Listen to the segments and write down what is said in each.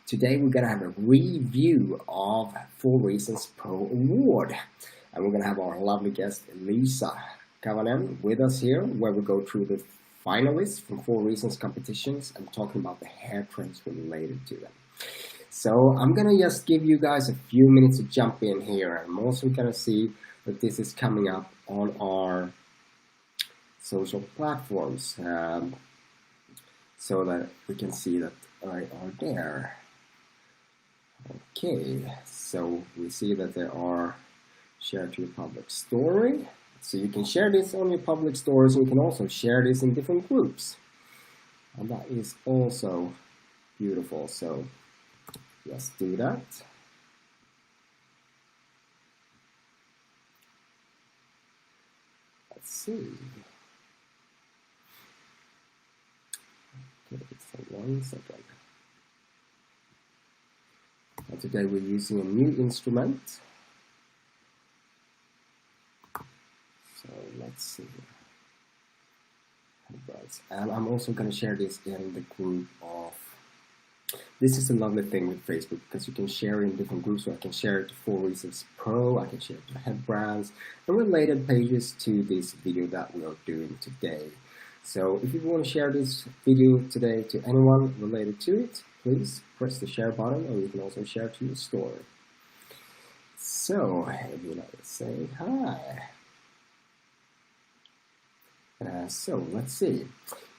Today we're gonna have a review of 4Reasons Pro Award, and we're gonna have our lovely guest Elisa Cavén with us here, where we go through the finalists from 4Reasons competitions and talking about the hair trends related to them. So I'm gonna just give you guys a few minutes to jump in here. I'm also gonna see that this is coming up on our social platforms, so that we can see that I are there. Okay, so we see that they are shared to your public story. So you can share this on your public stories, and you can also share this in different groups. And that is also beautiful. So let's do that. Let's see. Okay, so 1 second. And today we're using a new instrument. So let's see. And I'm also going to share this in the group of... This is a lovely thing with Facebook, because you can share in different groups. So I can share it to 4Reasons Pro, I can share it to head brands, and related pages to this video that we are doing today. So if you want to share this video today to anyone related to it, please press the share button, and you can also share to your story. So, Elisa is saying hi. So let's see.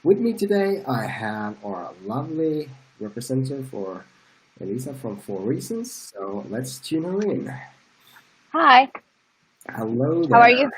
With me today, I have our lovely representative for Elisa from 4Reasons. So let's tune her in. Hi. Hello there. How are you?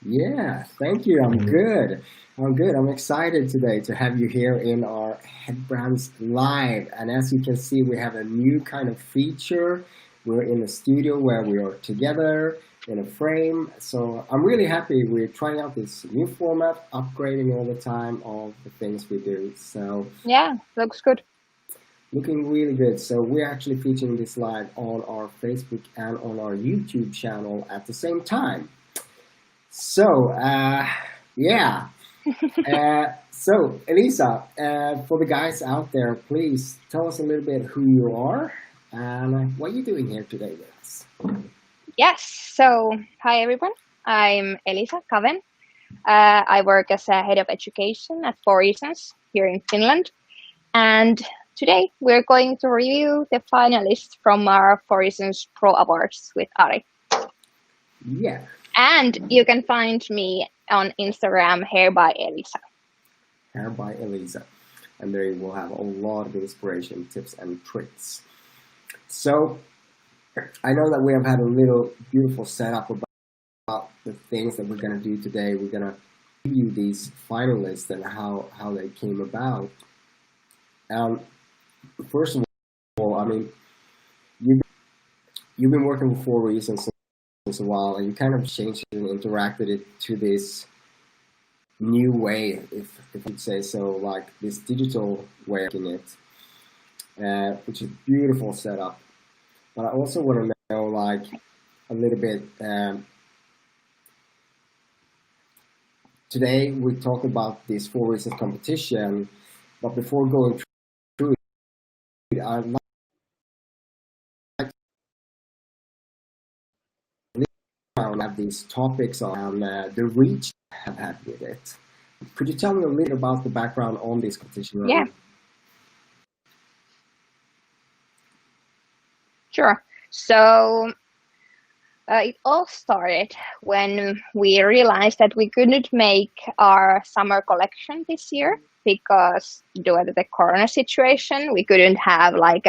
Yeah, thank you. I'm good. I'm excited today to have you here in our Head Brands Live. And as you can see, we have a new kind of feature. We're in a studio where we are together in a frame. So I'm really happy. We're trying out this new format, upgrading all the time of the things we do. So yeah, looks good. Looking really good. So we're actually featuring this live on our Facebook and on our YouTube channel at the same time. So, yeah. So, Elisa, for the guys out there, please tell us a little bit who you are and what you're doing here today with us. Yes, so hi everyone. I'm Elisa Cavén. I work as a head of education at 4Reasons here in Finland. And today we're going to review the finalists from our 4Reasons Pro Awards with Ari. Yeah. And you can find me on Instagram, Hair by Elisa. Hair by Elisa. And there you will have a lot of inspiration, tips, and tricks. So, I know that we have had a little beautiful setup about the things that we're going to do today. We're going to review these finalists and how they came about. First of all, I mean, you've been working with 4Reasons since a while, and you kind of changed it and interacted it to this new way, if you'd say so, like this digital way of making it, which is a beautiful setup. But I also want to know, like, a little bit. Today we talked about this 4Reasons competition, but before going through it, I'd like to have these topics on the reach I've had with it. Could you tell me a little about the background on this competition? Yeah. Sure. So it all started when we realized that we couldn't make our summer collection this year because due to the corona situation, we couldn't have like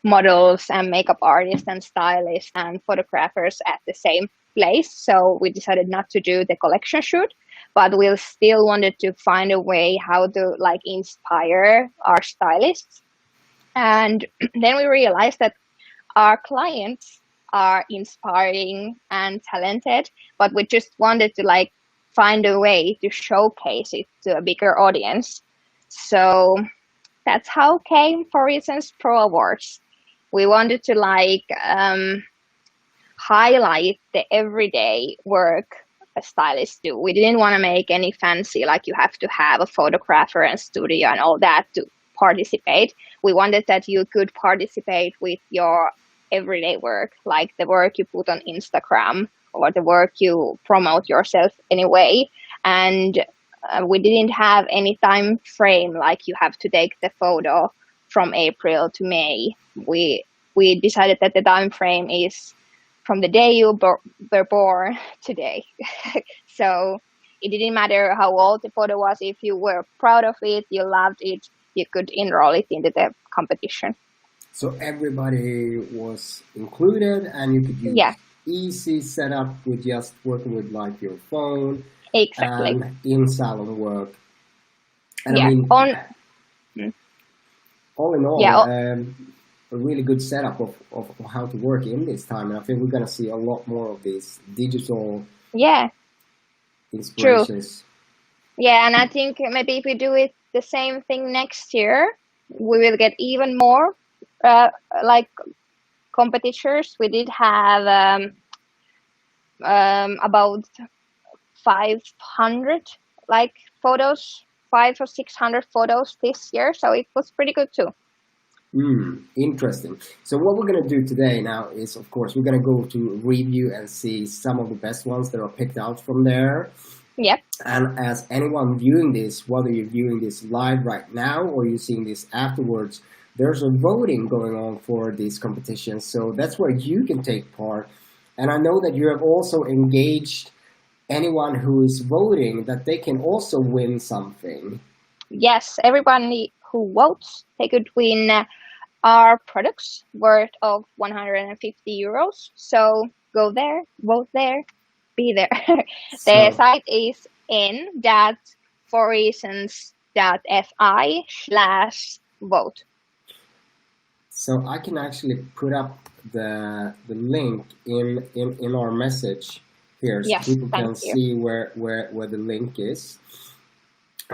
models and makeup artists and stylists and photographers at the same place. So we decided not to do the collection shoot, but we still wanted to find a way how to like inspire our stylists. And then we realized that our clients are inspiring and talented, but we just wanted to like find a way to showcase it to a bigger audience. So that's how came 4Reasons Pro Awards. We wanted to like highlight the everyday work a stylist do. We didn't want to make any fancy, like you have to have a photographer and studio and all that to participate. we wanted that you could participate with your everyday work, like the work you put on Instagram or the work you promote yourself anyway. And we didn't have any time frame, like you have to take the photo from April to May. We decided that the time frame is from the day you were born today. So it didn't matter how old the photo was. If you were proud of it, you loved it, you could enroll it into the competition. So everybody was included, and you could use easy setup with just working with like your phone. Exactly. And in salon work. And yeah. I mean, all in all, a really good setup of how to work in this time. And I think we're going to see a lot more of these digital inspirations. True. Yeah, and I think maybe if we do it the same thing next year, we will get even more like competitors. We did have about 500 like photos, 500 or 600 photos this year, so it was pretty good too. Interesting. So what we're going to do today now is, of course, we're going to go to review and see some of the best ones that are picked out from there. Yep. And as anyone viewing this, whether you're viewing this live right now or you're seeing this afterwards, there's a voting going on for these competitions. So that's where you can take part. And I know that you have also engaged anyone who is voting that they can also win something. Yes, everybody who votes, they could win our products worth of 150 euros. So go there, vote there, be there. The site is n.forreasons.fi/vote. So I can actually put up the link in our message here, so people can see where the link is.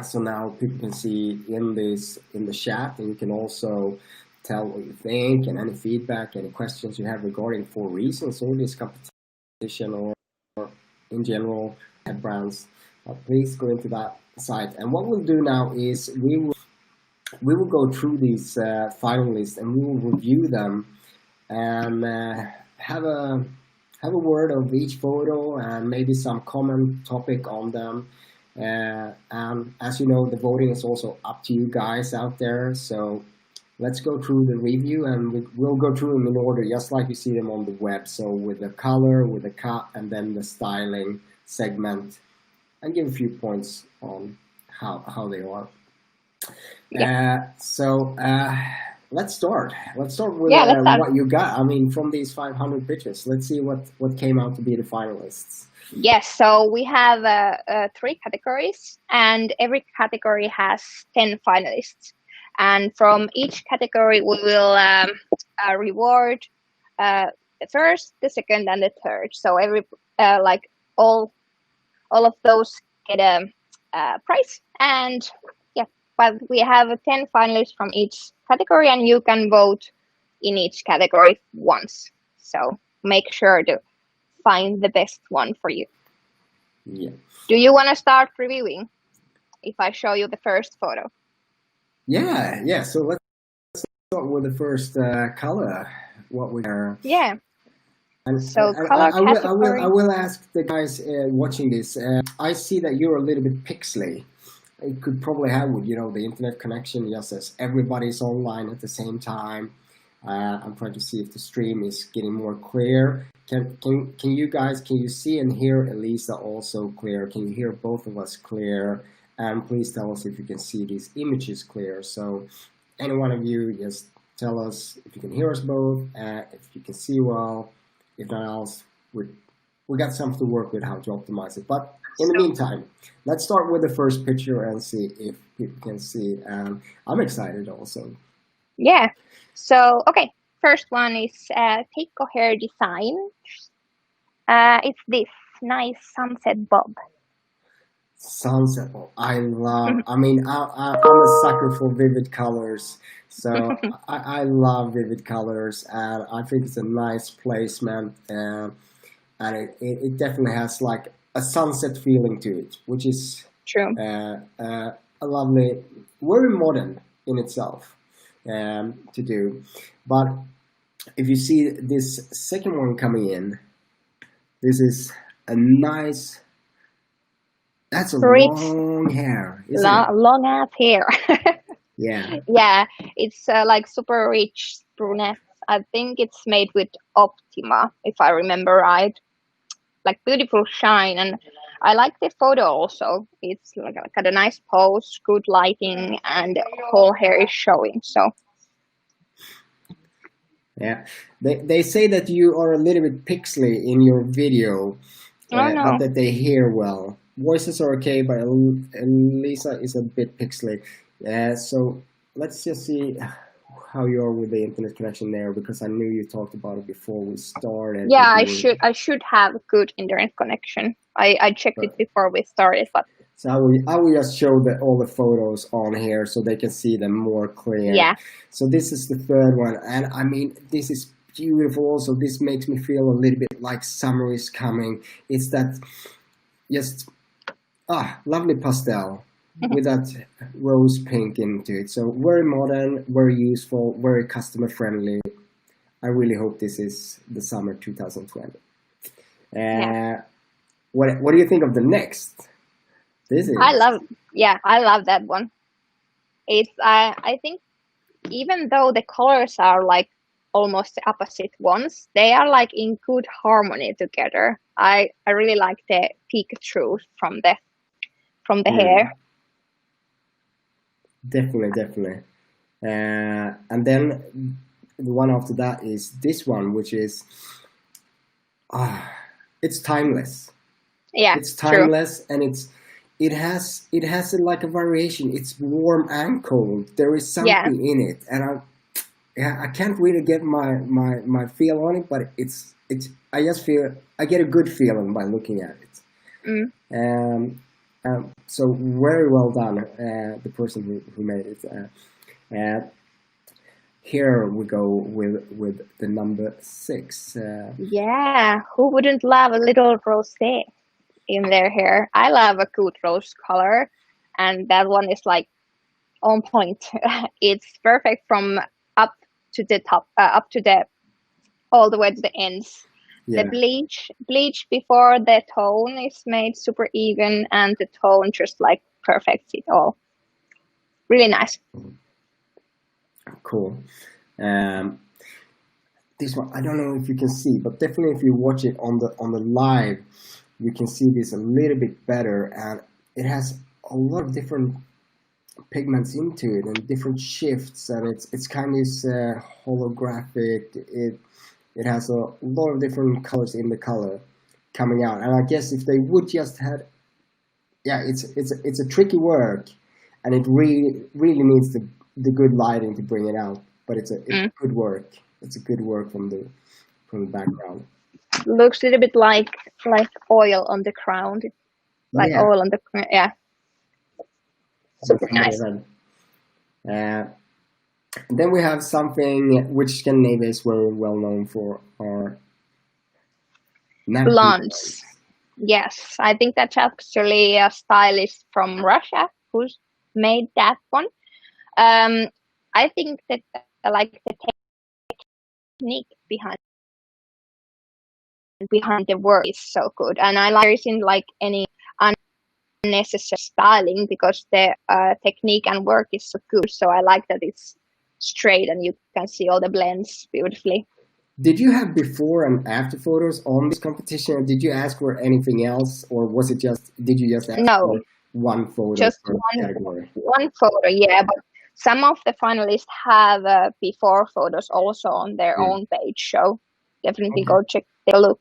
So now people can see in the chat, and you can also tell what you think and any feedback, any questions you have regarding 4 Reasons or this competition or in general head brands. Please go into that site. And what we'll do now is we will go through these finalists, and we will review them and have a word of each photo and maybe some comment topic on them. And as you know, the voting is also up to you guys out there. So let's go through the review, and we'll go through them in order, just like you see them on the web. So with the color, with the cut, and then the styling segment, and give a few points on how they are. Let's start. Let's start with what you got. I mean, from these 500 pictures, let's see what came out to be the finalists. Yes, so we have 3 categories, and every category has 10 finalists. And from each category, we will reward the first, the second, and the third. So every all of those get a prize. And but we have 10 finalists from each category, and you can vote in each category once. So make sure to find the best one for you. Yeah. Do you want to start reviewing if I show you the first photo? Yeah. So let's start with the first color. What we are. Yeah. And so color I will ask the guys watching this. I see that you're a little bit pixely. It could probably have with the internet connection, just as everybody's online at the same time. I'm trying to see if the stream is getting more clear. Can you guys, can you see and hear Elisa also clear? Can you hear both of us clear? And please tell us if you can see these images clear. So any one of you, just tell us if you can hear us both, if you can see well. If not else, we got something to work with how to optimize it. But in the meantime, let's start with the first picture and see if people can see. I'm excited also. Yeah. So, okay. First one is Teikko Hair Design. It's this nice sunset bob. Sunset bob. I love, I mean, I'm a sucker for vivid colors. So I love vivid colors, and I think it's a nice placement. And it definitely has like a sunset feeling to it, which is true. A lovely, very modern in itself. to do. But if you see this second one coming in, this is a nice. That's a Rich, long hair, isn't it? long ass hair. Yeah. Yeah, it's like super rich brunette. I think it's made with Optima, if I remember right. Like beautiful shine, and I like the photo also. It's like got a nice pose, good lighting, and whole hair is showing. So Yeah. They say that you are a little bit pixely in your video, oh but no, that they hear well. Voices are okay, but Elisa is a bit pixely. So let's just see how you are with the internet connection there, because I knew you talked about it before we started yeah, recording. I should have good internet connection. I checked it before we started, but So I will just show all the photos on here so they can see them more clear. yeah, So this is the third one, and I mean, this is beautiful also. This makes me feel a little bit like summer is coming. It's that just lovely pastel with that rose pink into it. So very modern, very useful, very customer friendly. I really hope this is the summer 2020. yeah. What do you think of the next? This is I love that one. It's I think even though the colors are like almost the opposite ones, they are like in good harmony together. I really like the peek through from the hair. definitely. And then the one after that is this one, which is it's timeless. Yeah, It's true. timeless, and it has like a variation. It's warm and cold. There is Yeah. something in it, and I can't really get my feel on it, but it's I just feel I get a good feeling by looking at it. Mm. So very well done, the person who made it. Here we go with the number 6. Yeah. Who wouldn't love a little rosé in their hair? I love a good rose color, and that one is like on point. It's perfect from up to the top, up to the all the way to the ends. The Yeah, bleach before the tone is made super even, and the tone just like perfects it all. Really nice. cool. Um, this one I don't know if you can see, but definitely if you watch it on the live, you can see this a little bit better, and it has a lot of different pigments into it and different shifts, and it's kind of holographic. It has a lot of different colors in the color coming out, and I guess if they would just had, yeah, it's a tricky work, and it really needs the good lighting to bring it out, but it's good work. It's a good work from the background. Looks a little bit like oil on the crown, like Yeah, oil on the yeah. Super nice. Then we have something which Scandinavians were well known for, are Blondes. Yes, I think that's actually a stylist from Russia who's made that one. I think that like the technique behind the work is so good, and I like there isn't like any unnecessary styling because the technique and work is so good. So I like that it's straight and you can see all the blends beautifully. Did you have before and after photos on this competition? Or did you ask for anything else, or was it just did you just ask No, for one photo just per category? one photo, yeah. But some of the finalists have before photos also on their own page, so definitely Okay. go check the look.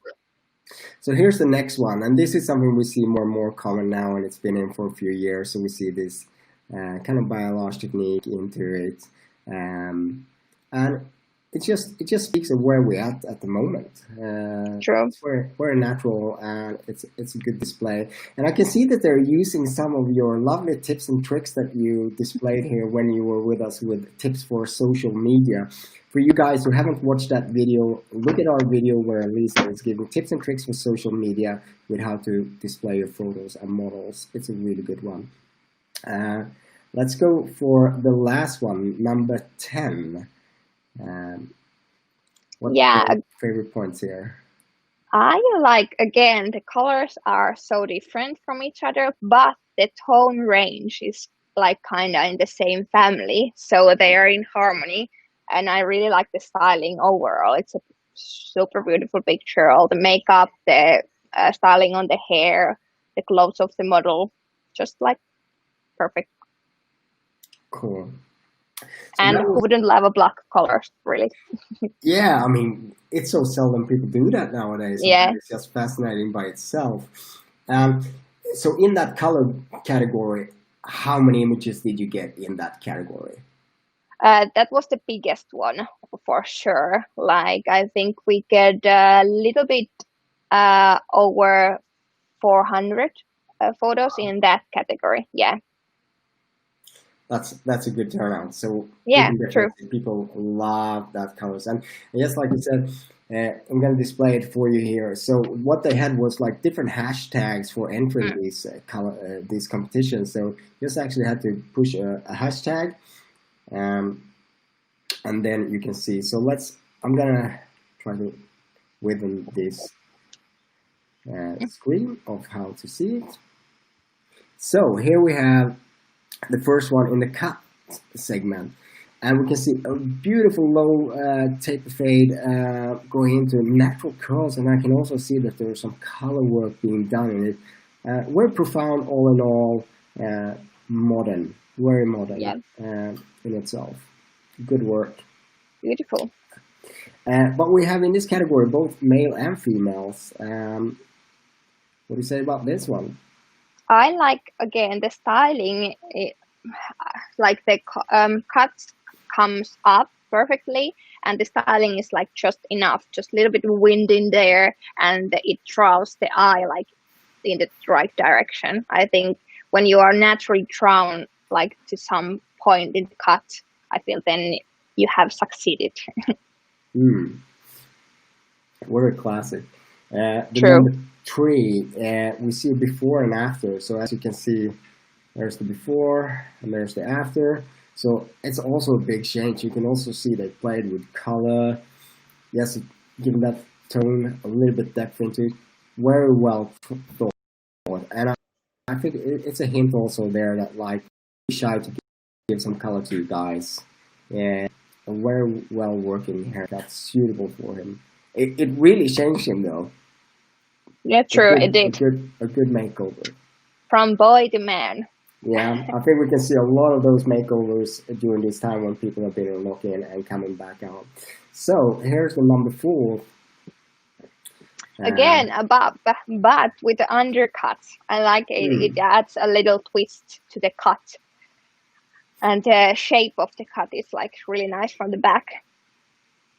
So here's the next one, and this is something we see more and more common now, and it's been in for a few years. So we see this kind of biology technique into it, and it just speaks of where we're at the moment. True. It's very natural, and it's a good display. And I can see that they're using some of your lovely tips and tricks that you displayed here when you were with us with tips for social media. For you guys who haven't watched that video, look at our video where Elisa is giving tips and tricks for social media with how to display your photos and models. It's a really good one. Let's go for the last one, number 10. What Yeah, are your favorite points here? I like, again, the colors are so different from each other, but the tone range is like kind of in the same family, so they are in harmony. And I really like the styling overall. It's a super beautiful picture. All the makeup, the styling on the hair, the clothes of the model, just like perfect. Cool. So And that who was, wouldn't love a black color, really? yeah, I mean, it's so seldom people do that nowadays, and that Yeah. is just fascinating by itself. Um, so in that color category, how many images did you get in that category? That was the biggest one for sure. Like, I think we get a little bit over 400 photos in that category. Yeah. That's a good turnout. So we Yeah, can true. definitely see people love that colors. And just like you said, I'm going to display it for you here. So what they had was like different hashtags for entering Mm. these competitions. So you just actually had to push a hashtag, um, and then you can see. So I'm gonna try to widen this screen of how to see it. So here we have the first one in the cut segment, and we can see a beautiful low taper fade going into natural curls, and I can also see that there's some color work being done in it. Very profound, all in all, modern, very modern Yeah, in itself. Good work. beautiful. But we have in this category both male and females. What do you say about this one? I like, again, the styling, like the cuts comes up perfectly, and the styling is like just enough, just a little bit of wind in there, and it draws the eye like in the right direction. I think when you are naturally drawn like to some point in the cut, I feel then you have succeeded. Hmm, what a classic. The True. number 3, we see before and after. So as you can see, there's the before and there's the after. So it's also a big change. You can also see they played with color. Yes, giving that tone a little bit depth into it. Very well thought. And I think it's a hint also there that like be shy to give some color to you guys. And a very well working hair that's suitable for him. It really changed him though. Yeah, true. It did. A good makeover. From boy to man. Yeah, I think we can see a lot of those makeovers during this time when people have been looking and coming back out. So here's the number 4. Again, but with the undercut. I like it. It adds a little twist to the cut. And the shape of the cut is like really nice from the back.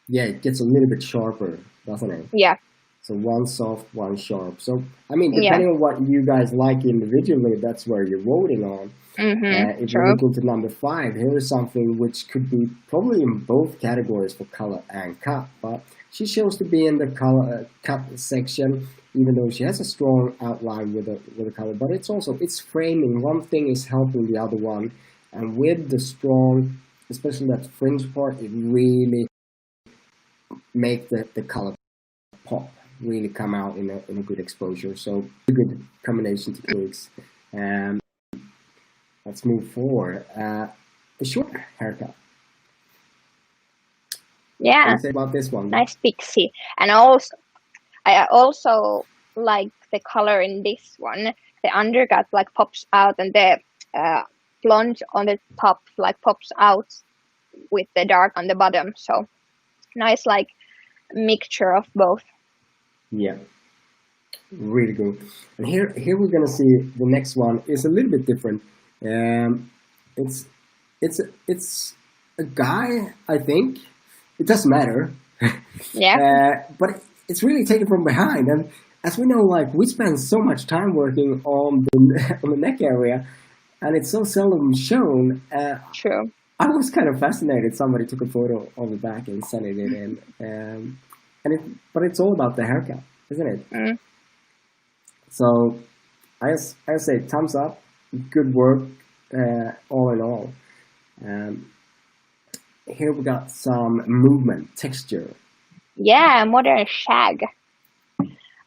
Yeah, it gets a little bit sharper, doesn't it? Yeah. So one soft, one sharp. So I mean, Yeah. depending on what you guys like individually, that's where you're voting on. If you True. look into number 5, here is something which could be probably in both categories for color and cut, but she chose to be in the color cut section, even though she has a strong outline with a color. But it's framing. One thing is helping the other one, and with the strong, especially that fringe part, it really make the color pop, really come out in a good exposure. So a good combination techniques. Let's move forward. A short haircut. Yeah. What do you say about this one? Nice pixie. And I also like the color in this one. The undercut like pops out, and the blonde on the top like pops out with the dark on the bottom. So nice like mixture of both. Yeah, really good. And here we're gonna see the next one is a little bit different. It's it's a guy, I think. It doesn't matter. Yeah. But it's really taken from behind. And as we know, like we spend so much time working on the on the neck area, and it's so seldom shown. True. I was kind of fascinated. Somebody took a photo of the back and sent it in, but it's all about the haircut, isn't it? So I say thumbs up, good work. all in all. Um, Here we got some movement, texture. Yeah, modern shag.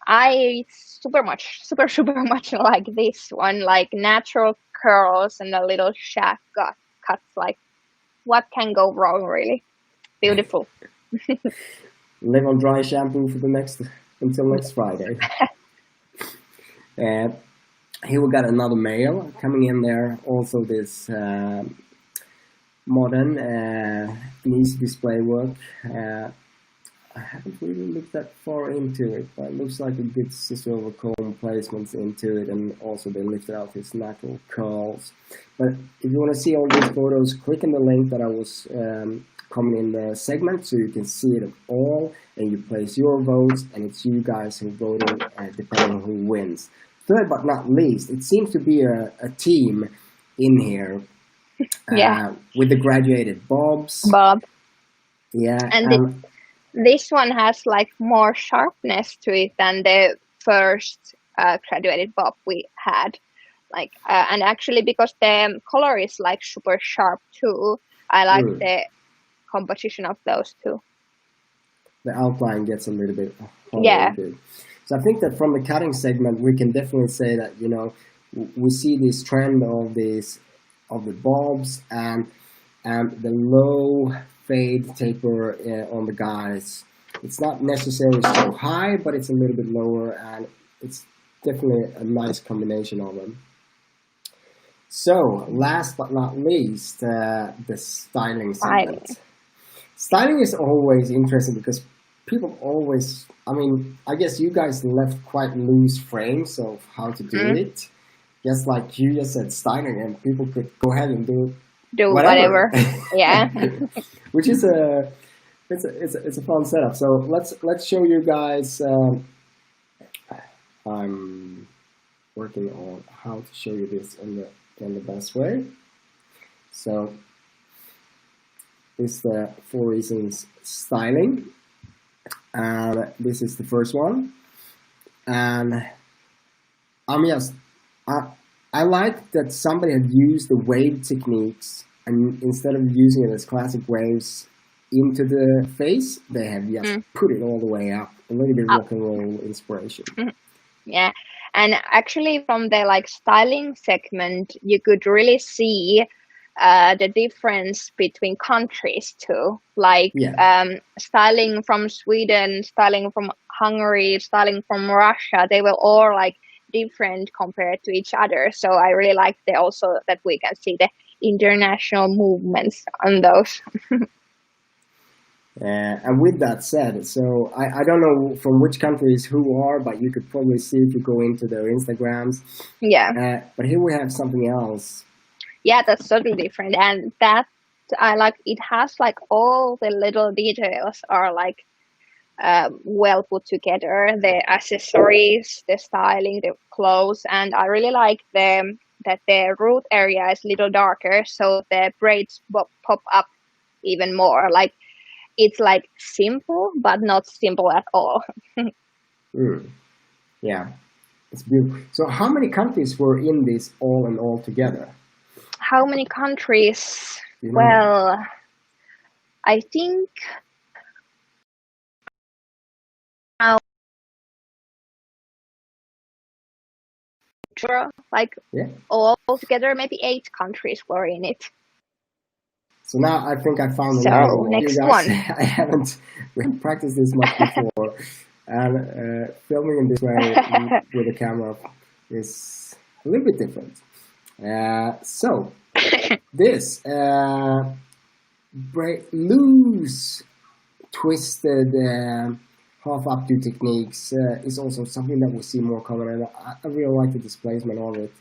I super much like this one, like natural curls and a little shag cuts. Like, what can go wrong, really? Beautiful. Live on dry shampoo for the next until next Friday. Uh, Here we got another male coming in there. Also this modern nice display work. I haven't really looked that far into it, but it looks like a good scissor comb placements into it, and also they lifted out his natural curls. But if you want to see all these photos, click on the link that I was coming in the segment, so you can see it all, and you place your votes, and it's you guys who voted, depending on who wins. Third but not least, it seems to be a team in here with the graduated bobs. Bob. Yeah, And this one has like more sharpness to it than the first graduated bob we had. Like, and actually because the color is like super sharp too, I like the composition of those two. The outline gets a little bit harder. So I think that from the cutting segment, we can definitely say that, you know, we see this trend of the bobs and the low fade taper on the guys. It's not necessarily so high, but it's a little bit lower, and it's definitely a nice combination of them. So last but not least, the styling segment. Styling is always interesting because people always, I mean, I guess you guys left quite loose frames of how to do it. Just like you just said styling, and people could go ahead and do whatever. Yeah. Which is it's a fun setup. So let's show you guys. I'm working on how to show you this in the best way. So this is the 4 reasons styling. And this is the first one, and I like that somebody had used the wave techniques, and instead of using it as classic waves into the face, they have just put it all the way up, a little bit rock and roll inspiration. Yeah, and actually from the like styling segment, you could really see the difference between countries too, like styling from Sweden, styling from Hungary, styling from Russia. They were all like different compared to each other. So I really like also that we can see the international movements on those. And with that said, so I don't know from which countries who are, but you could probably see if you go into their Instagrams. Yeah. But here we have something else. Yeah, that's totally different, and that I like. It has like all the little details are like well put together. The accessories, the styling, the clothes, and I really like that the root area is a little darker, so the braids pop up even more. Like it's like simple, but not simple at all. Yeah, it's beautiful. So, how many countries were in this all in all together? How many countries? Well, I think like all together, maybe 8 countries were in it. So now I think I found the one. Next one. We haven't practiced this much before, and filming in this way with a camera is a little bit different. So this loose, twisted, half updo techniques is also something that we see more common, and I really like the displacement of it.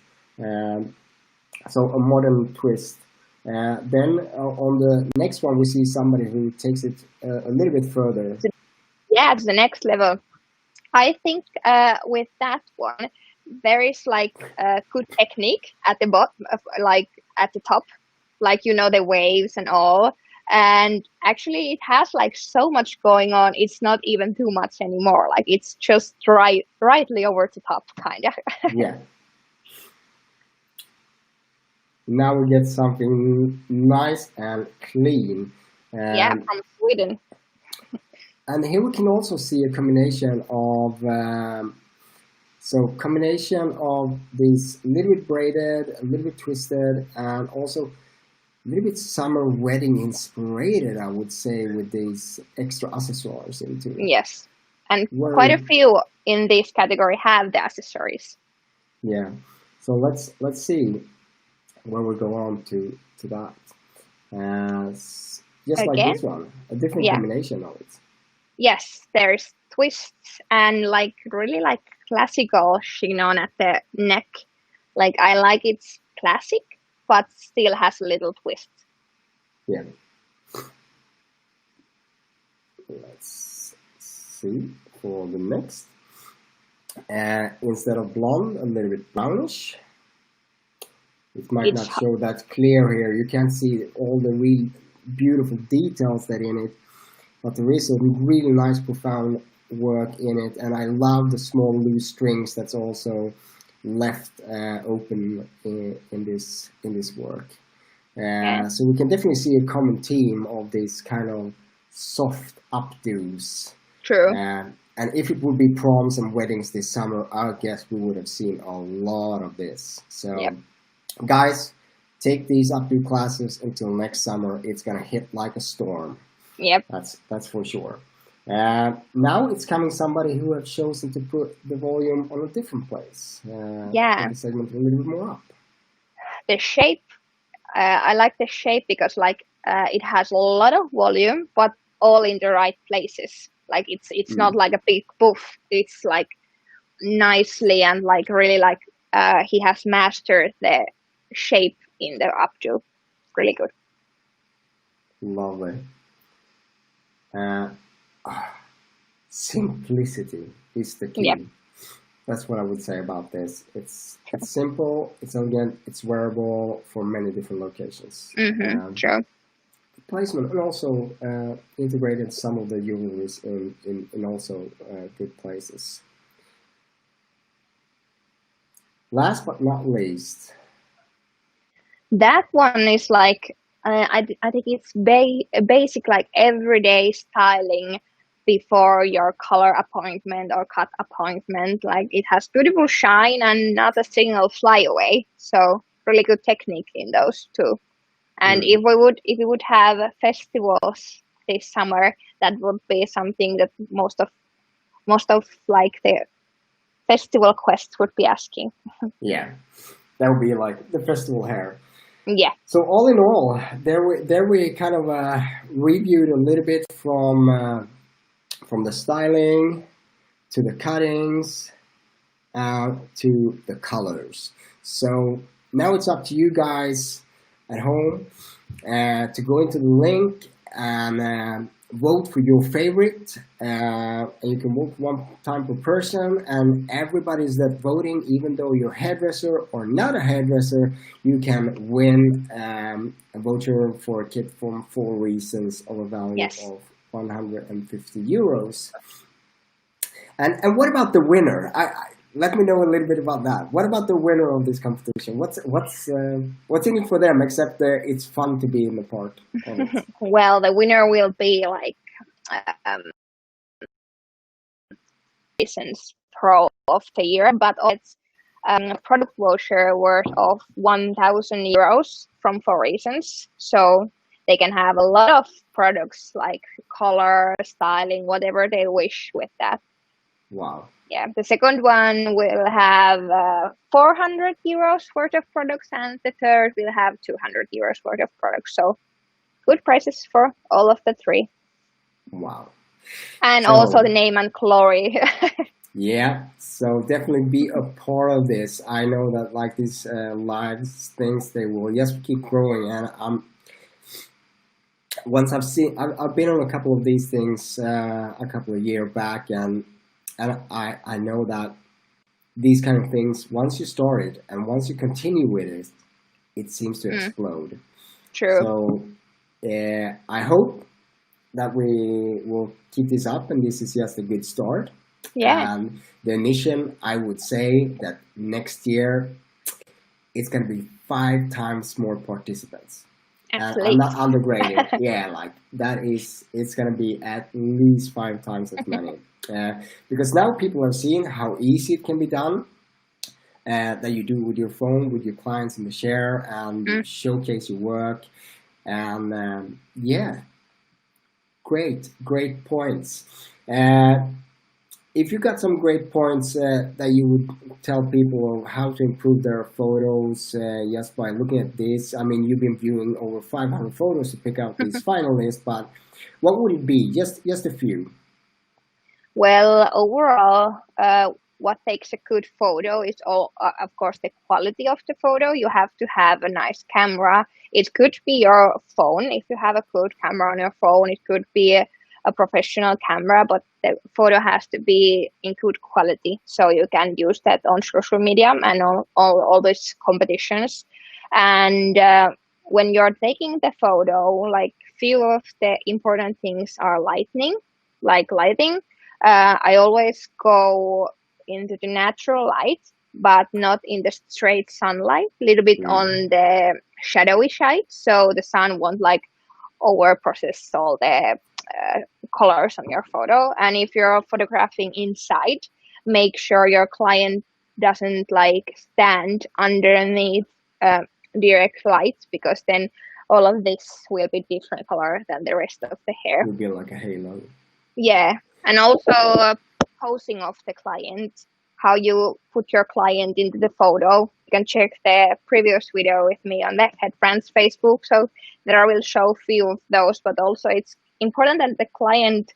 So a modern twist. Then on the next one, we see somebody who takes it a little bit further. Yeah, to the next level. I think with that one, there is like a good technique at the bottom, like at the top, like, you know, the waves and all. And actually it has like so much going on. It's not even too much anymore. Like it's just rightly over the top, kind of. Yeah. Now we get something nice and clean. Yeah, And from Sweden. and here we can also see a combination of combination of these little bit braided, a little bit twisted, and also a little bit summer wedding inspired, I would say, with these extra accessories into it. Yes, and quite a Where, few in this category have the accessories. yeah. So let's see where we go on to that. Just like Again, this one, a different yeah, combination of it. yes, there's twists and like really like classical chignon at the neck. Like I like it's classic, but still has a little twist. Yeah. Let's see for the next. Instead of blonde, a little bit brownish. It might It's not show that clear here. You can't see all the real beautiful details that in it, but there is a really nice profound work in it, and I love the small loose strings that's also left open in this work. yeah, So we can definitely see a common theme of these kind of soft updos. true. And if it would be proms and weddings this summer, I guess we would have seen a lot of this. So, Yep. guys, take these updo classes until next summer. It's gonna hit like a storm. Yep. That's for sure. Now it's coming somebody who have chosen to put the volume on a different place. Yeah. The segment a little bit more up. The shape, I like the shape because like it has a lot of volume, but all in the right places. Like it's not like a big poof. It's like nicely and like really like he has mastered the shape in the updo. Really good. Lovely. Simplicity is the key. Yep. That's what I would say about this. It's simple, it's elegant, it's wearable for many different locations. True. Placement and also integrated some of the jewelries in also good places. Last but not least, That one is like I think it's basic like everyday styling before your color appointment or cut appointment. Like it has beautiful shine and not a single flyaway. So really good technique in those two. And if we would have festivals this summer, that would be something that most of like the festival quests would be asking. yeah, that would be like the festival hair. Yeah. So all in all, there we kind of reviewed a little bit from the styling to the cuttings to the colors. So now it's up to you guys at home to go into the link and vote for your favorite. And you can vote one time per person, and everybody's that voting, even though you're a hairdresser or not a hairdresser, you can win a voucher for a kit from 4 Reasons of a value Yes. of 150 euros. And what about the winner? Let me know a little bit about that. What about the winner of this competition? What's in it for them except it's fun to be in the part of it? Well, the winner will be like license pro of the year, but it's a product voucher worth of 1,000 euros from 4 Reasons. So they can have a lot of products like color, styling, whatever they wish with that. Wow. Yeah, the second one will have 400 euros worth of products, and the third will have 200 euros worth of products. So good prices for all of the three. Wow. And So- also the name and glory. Yeah, so definitely be a part of this. I know that like these live things, they will just keep growing, and once I've been on a couple of these things a couple of years back, and I know that these kind of things, once you start it and once you continue with it, it seems to explode. True. So I hope that we will keep this up, and this is just a good start. Yeah. And the mission, I would say that next year it's going to be 5 times more participants. And I'm Athletes. not undergrading. Yeah, like that is, it's going to be at least 5 times as many. Because now people are seeing how easy it can be done. That you do with your phone, with your clients in the share, and you showcase your work. And yeah, great points. If you got some great points that you would tell people how to improve their photos just by looking at this, I mean, you've been viewing over 500 photos to pick out these finalists, but what would it be? Just a few. Well, overall, what takes a good photo is of course, the quality of the photo. You have to have a nice camera. It could be your phone. If you have a good camera on your phone, it could be a professional camera, but the photo has to be in good quality. So you can use that on social media and on all these competitions. And when you're taking the photo, like few of the important things are lighting. I always go into the natural light, but not in the straight sunlight, a little bit on the shadowy side, so the sun won't like over process all the colors on your photo. And if you're photographing inside, make sure your client doesn't like stand underneath direct light, because then all of this will be different color than the rest of the hair. It will be like a halo. Yeah, and also posing of the client, how you put your client into the photo. You can check the previous video with me on the Head Brands Facebook, so there I will show a few of those, but also it's important that the client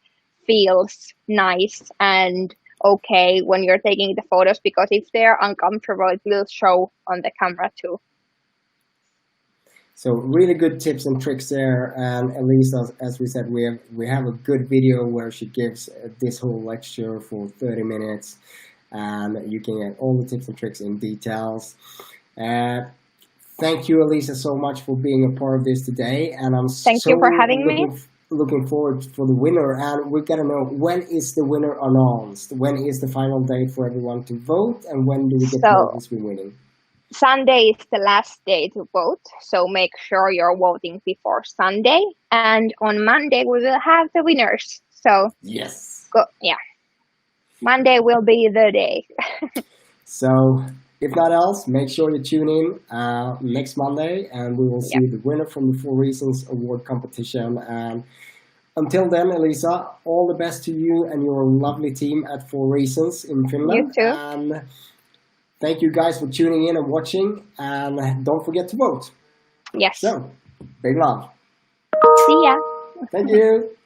feels nice and okay when you're taking the photos, because if they're uncomfortable, it will show on the camera too. So really good tips and tricks there. And Elisa, as we said, we have a good video where she gives this whole lecture for 30 minutes, and you can get all the tips and tricks in details. Thank you, Elisa, so much for being a part of this today. And I'm Thank you for having me. Looking forward for the winner. And we gotta know, when is the winner announced? When is the final date for everyone to vote? And when do we get to know who's been winning? Sunday is the last day to vote, so make sure you're voting before Sunday. And on Monday we will have the winners. So yes, Monday will be the day. So if not else, make sure you tune in next Monday, and we will see the winner from the 4 Reasons Award competition. And until then, Elisa, all the best to you and your lovely team at 4 Reasons in Finland. You too. And thank you guys for tuning in and watching, and don't forget to vote. Yes. So, big love. See ya. Thank you.